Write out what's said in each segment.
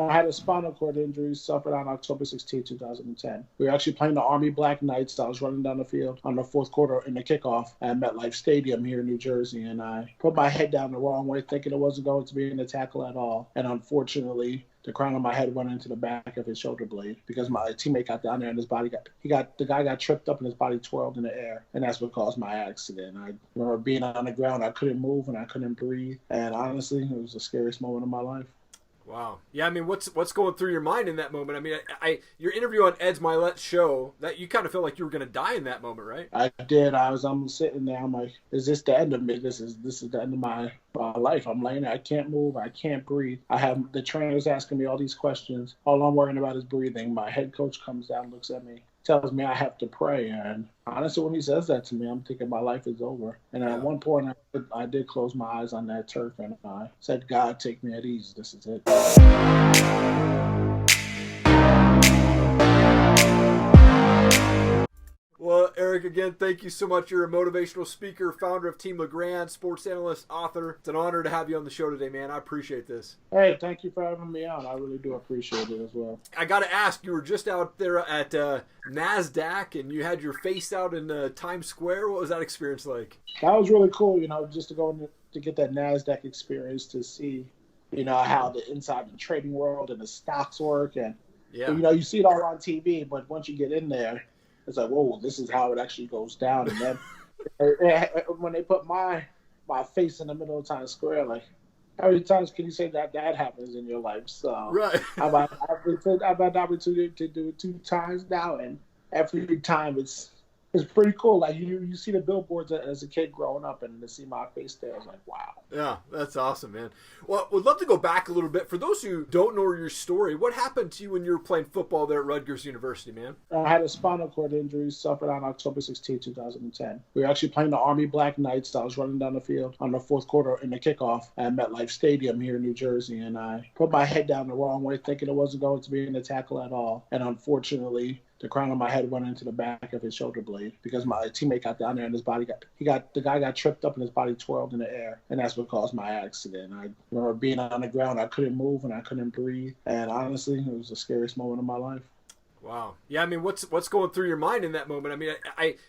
I had a spinal cord injury suffered on October 16, 2010. We were actually playing the Army Black Knights. I was running down the field on the fourth quarter in the kickoff at MetLife Stadium here in New Jersey, and I put my head down the wrong way, thinking it wasn't going to be in the tackle at all. And unfortunately, the crown of my head went into the back of his shoulder blade because my teammate got down there and his body the guy got tripped up and his body twirled in the air, and that's what caused my accident. I remember being on the ground, I couldn't move and I couldn't breathe, and honestly, it was the scariest moment of my life. Wow. Yeah, I mean, what's going through your mind in that moment? I mean, your interview on Ed's Milet's show, that you kind of felt like you were going to die in that moment, right? I did. I'm sitting there. I'm like, is this the end of me? This is the end of my life. I'm laying there. I can't move. I can't breathe. I have the trainers asking me all these questions. All I'm worrying about is breathing. My head coach comes down, looks at me, tells me I have to pray. And honestly, when he says that to me, I'm thinking my life is over. And at one point, I did close my eyes on that turf, and I said, God, take me at ease. This is it. Well, Erik, again, thank you so much. You're a motivational speaker, founder of Team LeGrand, sports analyst, author. It's an honor to have you on the show today, man. I appreciate this. Hey, thank you for having me on. I really do appreciate it as well. I got to ask, you were just out there at NASDAQ, and you had your face out in Times Square. What was that experience like? That was really cool, just to go to get that NASDAQ experience, to see, how the inside of the trading world and the stocks work. And, you see it all on TV, but once you get in there, it's like, whoa, this is how it actually goes down. And then when they put my face in the middle of Times Square, like, how many times can you say that happens in your life? So right. I've had the opportunity to do it 2 times now, and every time it's pretty cool. Like you see the billboards as a kid growing up, and to see my face there, I was like, wow. Yeah, that's awesome, man. Well, we'd love to go back a little bit. For those who don't know your story, what happened to you when you were playing football there at Rutgers University, man? I had a spinal cord injury suffered on October 16, 2010. We were actually playing the Army Black Knights. I was running down the field on the fourth quarter in the kickoff at MetLife Stadium here in New Jersey, and I put my head down the wrong way, thinking it wasn't going to be in the tackle at all. And unfortunately, the crown of my head went into the back of his shoulder blade because my teammate got down there and his body the guy got tripped up and his body twirled in the air, and that's what caused my accident. I remember being on the ground, I couldn't move and I couldn't breathe, and honestly, it was the scariest moment of my life. Wow. Yeah, I mean, what's going through your mind in that moment? I mean,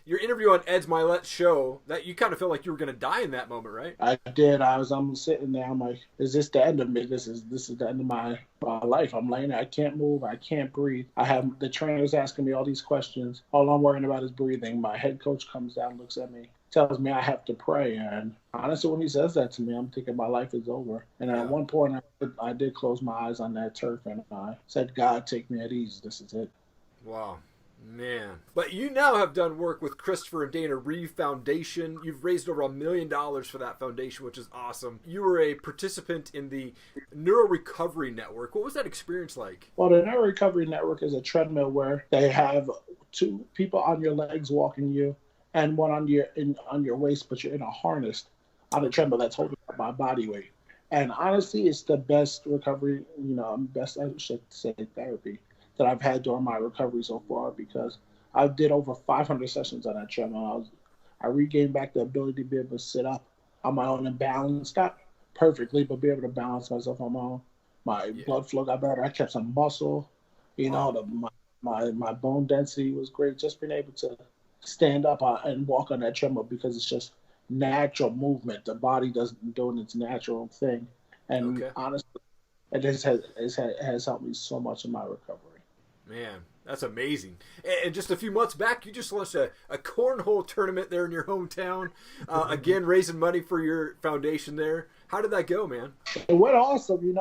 your interview on Ed's Milet's show, that you kind of felt like you were going to die in that moment, right? I did. I'm sitting there. I'm like, is this the end of me? This is the end of my life. I'm laying there. I can't move. I can't breathe. I have the trainers asking me all these questions. All I'm worrying about is breathing. My head coach comes down, looks at me, tells me I have to pray. And honestly, when he says that to me, I'm thinking my life is over. And at one point, I did close my eyes on that turf, and I said, God, take me at ease. This is it. Wow, man. But you now have done work with Christopher Dana Reeve Foundation. You've raised over $1 million for that foundation, which is awesome. You were a participant in the Neuro Recovery Network. What was that experience like? Well, the Neuro Recovery Network is a treadmill where they have 2 people on your legs walking you and one on your waist, but you're in a harness on a treadmill that's holding up my body weight. And honestly, it's the best recovery, I should say therapy that I've had during my recovery so far, because I did over 500 sessions on that treadmill. I regained back the ability to be able to sit up on my own and balance, not perfectly, but be able to balance myself on my own. My blood flow got better. I kept some muscle. My bone density was great. Just being able to stand up and walk on that treadmill, because it's just natural movement. The body doing its natural thing. And honestly, it has helped me so much in my recovery. Man, that's amazing. And just a few months back, you just launched a cornhole tournament there in your hometown. Again, raising money for your foundation there. How did that go, man? It went awesome. You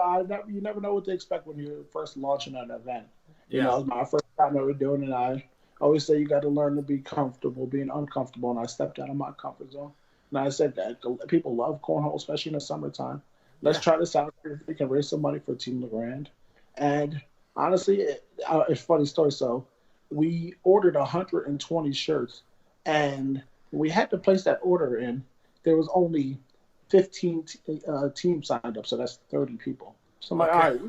never know what to expect when you're first launching an event. It was my first time ever doing it. I always say you got to learn to be comfortable being uncomfortable, and I stepped out of my comfort zone. And I said that people love cornhole, especially in the summertime. Let's try this out. If we can raise some money for Team LeGrand. And honestly, it's a funny story. So we ordered 120 shirts, and we had to place that order in. There was only 15 teams signed up, so that's 30 people. So I'm like, all right,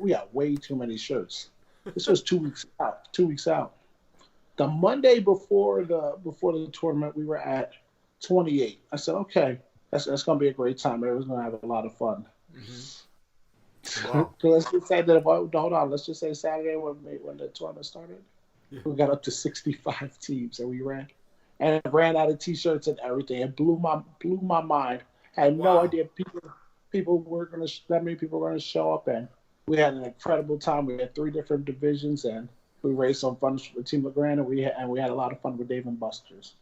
we got way too many shirts. This was 2 weeks out. 2 weeks out. The Monday before the tournament, we were at 28. I said, okay, that's going to be a great time. Everyone's going to have a lot of fun. Mm-hmm. Wow. So let's just say that, hold on, let's just say Saturday when the tournament started, Yeah. we got up to 65 teams and we ran out of T-shirts and everything. It blew my mind. I had no Wow. idea people were going to that many people were going to show up, and we had an incredible time. We had 3 different divisions, and we raised some funds for the Team LeGrand, and we had a lot of fun with Dave and Buster's.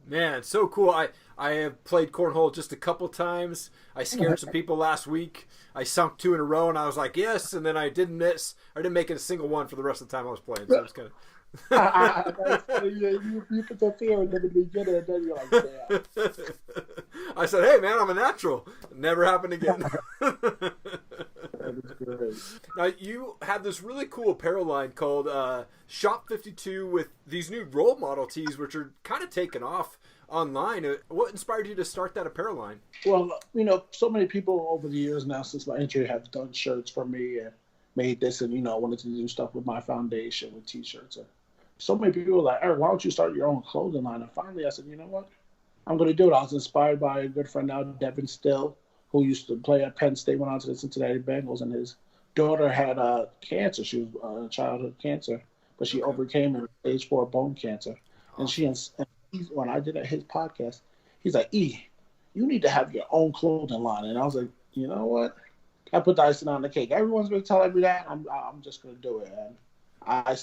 Man, so cool. I have played cornhole just a couple times. I scared some people last week. I sunk 2 in a row, and I was like, yes, and then I didn't miss. I didn't make it a single one for the rest of the time I was playing, so it was kind of... You put the fear in the beginning, and then you're like, damn. I said, hey, man, I'm a natural. Never happened again. That is great. Now, you have this really cool apparel line called Shop 52 with these new role model tees, which are kind of taken off online. What inspired you to start that apparel line? Well, so many people over the years now since my entry have done shirts for me and made this, and wanted to do stuff with my foundation with T-shirts. And so many people were like, Eric, why don't you start your own clothing line? And finally, I said, you know what? I'm going to do it. I was inspired by a good friend now, Devin Still, who used to play at Penn State, went on to the Cincinnati Bengals, and his daughter had cancer. She was childhood cancer, but she overcame it, stage 4 bone cancer. And when I did his podcast, he's like, you need to have your own clothing line. And I was like, you know what? I put the icing on the cake. Everyone's been telling me that. I'm just going to do it. And I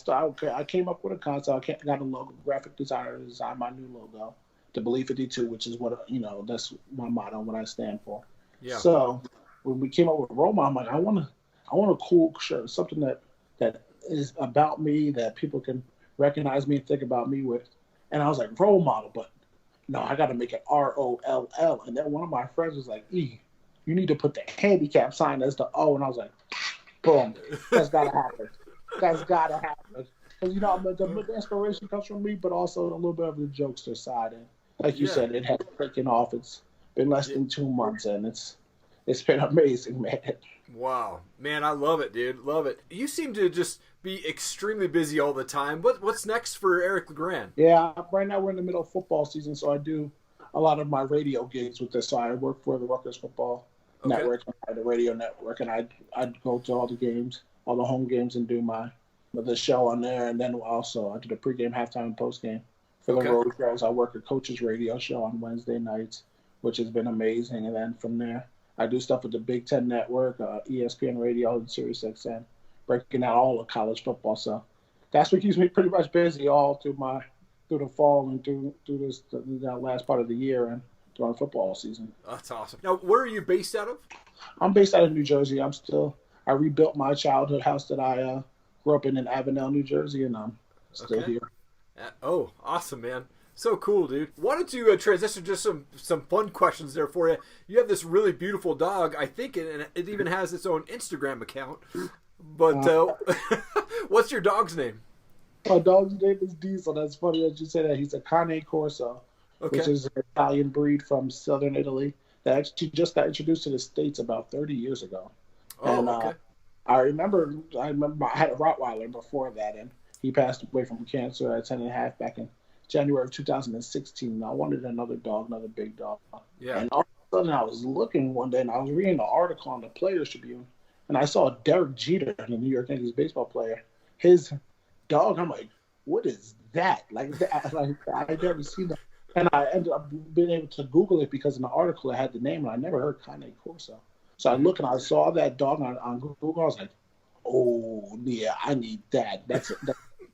came up with a concept. I got a logo, graphic designer to design my new logo, the Believe 52, which is what, that's my motto, what I stand for. Yeah. So when we came up with Roma, I'm like, I want a cool shirt, something that is about me, that people can recognize me and think about me with. And I was like, role model, but no, I got to make it ROLL. And then one of my friends was like, you need to put the handicap sign as the O. And I was like, boom, that's got to happen. That's got to happen. Because, the inspiration comes from me, but also a little bit of the jokester side. And like you said, it has taken off. It's been less than 2 months, and it's been amazing, man. Wow. Man, I love it, dude. Love it. You seem to just be extremely busy all the time. What's next for Erik LeGrand? Yeah, right now we're in the middle of football season, so I do a lot of my radio gigs with this. So I work for the Rutgers Football Network, the radio network, and I'd go to all the games, all the home games, and do the show on there. And then also I do the pregame, halftime, and postgame for the Road Girls. I work a coach's radio show on Wednesday nights, which has been amazing. And then from there, I do stuff with the Big Ten Network, ESPN Radio, and Sirius XM, breaking out all of college football. So that's what keeps me pretty much busy all through the fall and through that last part of the year and during football season. That's awesome. Now, where are you based out of? I'm based out of New Jersey. I rebuilt my childhood house that I grew up in Avenel, New Jersey, and I'm still here. Oh, awesome, man. So cool, dude. Wanted to transition to some fun questions there for you. You have this really beautiful dog, I think, and it even has its own Instagram account. But what's your dog's name? My dog's name is Diesel. That's funny that you say that. He's a Cane Corso, which is an Italian breed from southern Italy that actually just got introduced to the States about 30 years ago. Oh, and okay. I remember I had a Rottweiler before that, and he passed away from cancer at 10 and a half back in January of 2016. And I wanted another dog, another big dog. Yeah. And all of a sudden I was looking one day, and I was reading an article on the Players Tribune, and I saw Derek Jeter, the New York Yankees baseball player, his dog. I'm like, what is that? Like I never seen that. And I ended up being able to Google it because in the article it had the name, and I never heard Cane Corso. So I looked and I saw that dog on Google. I was like, oh, yeah, I need that. That's a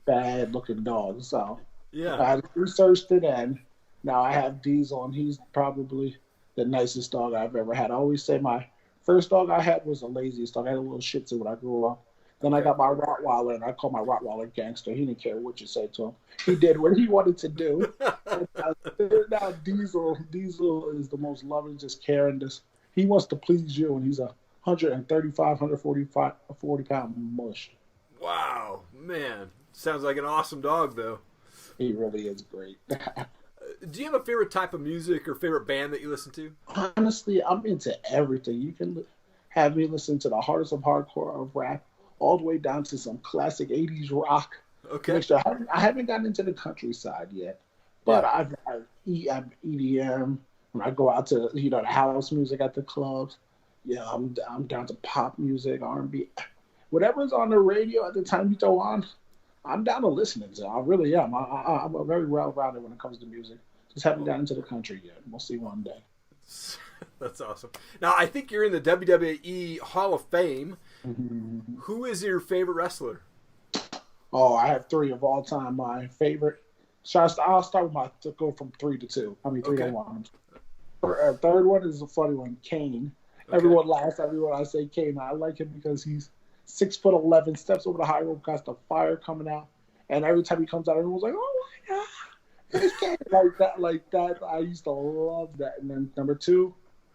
bad-looking dog. So I researched it, and now I have Diesel, and he's probably the nicest dog I've ever had. I always say my first dog I had was the laziest dog. I had a little Shih Tzu when I grew up. Then I got my Rottweiler, and I call my Rottweiler gangster. He didn't care what you say to him. He did what he wanted to do. Now Diesel is the most loving, just caring. He wants to please you, and he's a 140-pound mush. Wow, man. Sounds like an awesome dog, though. He really is great. Do you have a favorite type of music or favorite band that you listen to? Honestly, I'm into everything. You can have me listen to the hardest of hardcore of rap, all the way down to some classic 80s rock. Okay. I haven't gotten into the countryside yet, but I'm EDM. When I go out to the house music at the clubs, Yeah, I'm down to pop music, R&B, whatever's on the radio at the time you throw on. I'm down to listening to. I really am. I'm a very well-rounded when it comes to music. Just haven't gotten into the country yet. We'll see one day. That's awesome. Now, I think you're in the WWE Hall of Fame. Mm-hmm. Who is your favorite wrestler? Oh, I have 3 of all time. My favorite. So I'll start with to go from 3 to 2. I mean, 3 to 1. Third one is a funny one, Kane. Okay. Everyone laughs at me when I say Kane. I like him because he's 6'11", steps over the high rope, got the fire coming out, and every time he comes out, everyone's like, "Oh my God, it's Kane!" like that. I used to love that. And then number 2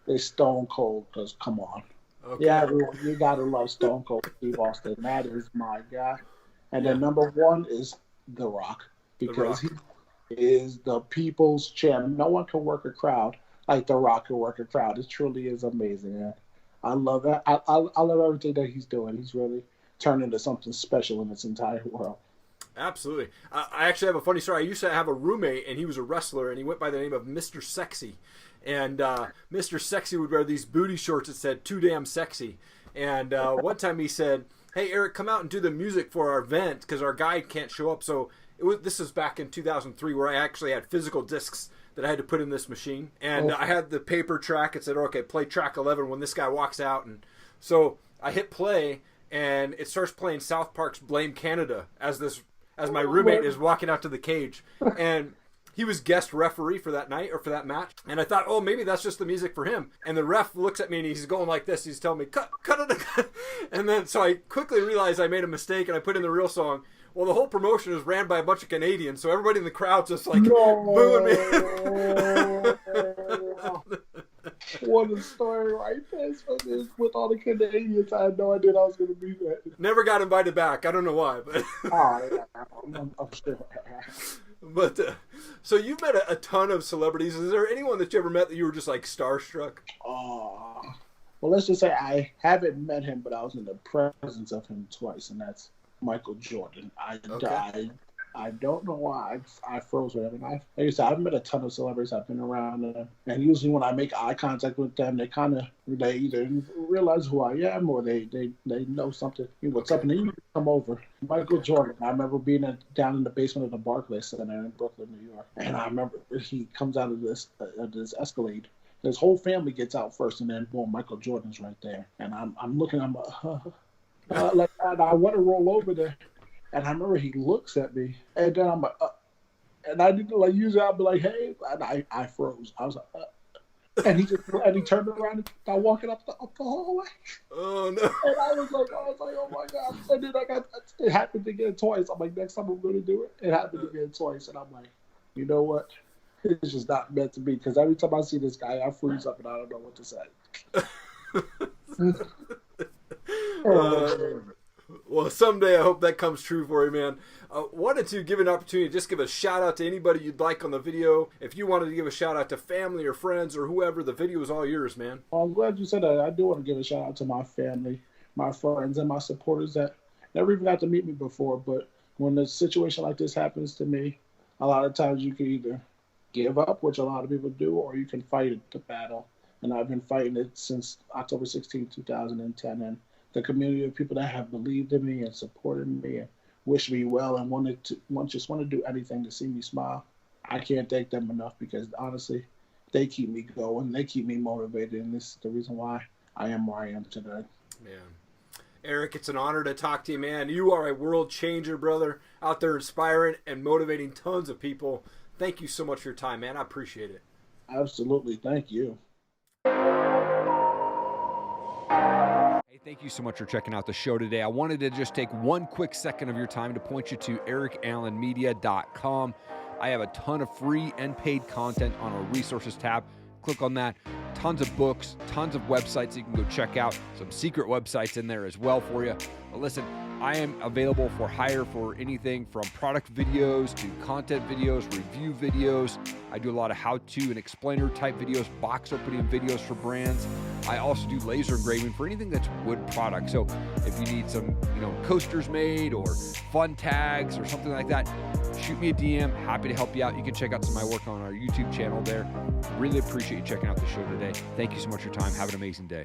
is Stone Cold, because come on, yeah, everyone, you gotta love Stone Cold Steve Austin. That is my guy. And then number 1 is The Rock, because he is the people's champ. No one can work a crowd like The Rock can work a crowd. It truly is amazing. Man. I love that. I love everything that he's doing. He's really turned into something special in this entire world. Absolutely. I actually have a funny story. I used to have a roommate, and he was a wrestler, and he went by the name of Mr. Sexy. And Mr. Sexy would wear these booty shorts that said, "Too damn sexy." And one time he said, "Hey, Erik, come out and do the music for our event because our guide can't show up." So this was back in 2003 where I actually had physical discs that I had to put in this machine. And I had the paper track. It said, okay, play track 11 when this guy walks out. And so I hit play, and it starts playing South Park's Blame Canada as my roommate is walking out to the cage. And he was guest referee for that night or for that match. And I thought, oh, maybe that's just the music for him. And the ref looks at me, and he's going like this. He's telling me, cut it. And then so I quickly realized I made a mistake, and I put in the real song. Well, the whole promotion is ran by a bunch of Canadians, so everybody in the crowd's just like booing me. What a story right there. With all the Canadians, I had no idea I was going to be there. Never got invited back. I don't know why. But I'm sure. But so you've met a ton of celebrities. Is there anyone that you ever met that you were just like starstruck? Well, let's just say I haven't met him, but I was in the presence of him twice, and that's Michael Jordan. I don't know why I froze with him. Like I said, I've met a ton of celebrities. I've been around, and usually when I make eye contact with them, they either realize who I am or they know something. What's up, and then you come over. Michael Jordan. I remember being down in the basement of the Barclays Center in Brooklyn, New York, and I remember he comes out of this Escalade. His whole family gets out first, and then boom, Michael Jordan's right there, and I'm looking. I'm like, and I want to roll over there. And I remember he looks at me, and then I'm like, and I didn't like usually I'd be like, hey, and I froze. I was like, and he turned around and started walking up the hallway. Oh no! And I was like, oh my God! And then it happened again twice. I'm like, next time I'm going to do it. It happened again twice, and I'm like, you know what? It's just not meant to be, because every time I see this guy, I freeze up and I don't know what to say. Well, someday I hope that comes true for you, man. Wanted to give an opportunity to just give a shout out to anybody you'd like on the video. If you wanted to give a shout out to family or friends or whoever, the video is all yours, man. Well, I'm glad you said that. I do want to give a shout out to my family, my friends, and my supporters that never even got to meet me before. But when a situation like this happens to me, a lot of times you can either give up, which a lot of people do, or you can fight the battle. And I've been fighting it since October 16, 2010. And the community of people that have believed in me and supported me and wished me well and just want to do anything to see me smile. I can't thank them enough, because honestly, they keep me going. They keep me motivated, and this is the reason why I am where I am today. Man. Erik, it's an honor to talk to you, man. You are a world changer, brother, out there inspiring and motivating tons of people. Thank you so much for your time, man. I appreciate it. Absolutely. Thank you. Thank you so much for checking out the show today. I wanted to just take one quick second of your time to point you to erikallenmedia.com. I have a ton of free and paid content on our resources tab. Click on that. Tons of books, tons of websites you can go check out. Some secret websites in there as well for you. But listen, I am available for hire for anything from product videos to content videos, review videos. I do a lot of how-to and explainer type videos, box opening videos for brands. I also do laser engraving for anything that's wood product. So if you need some, coasters made or fun tags or something like that, shoot me a DM. Happy to help you out. You can check out some of my work on our YouTube channel there. Really appreciate you checking out the show today. Thank you so much for your time. Have an amazing day.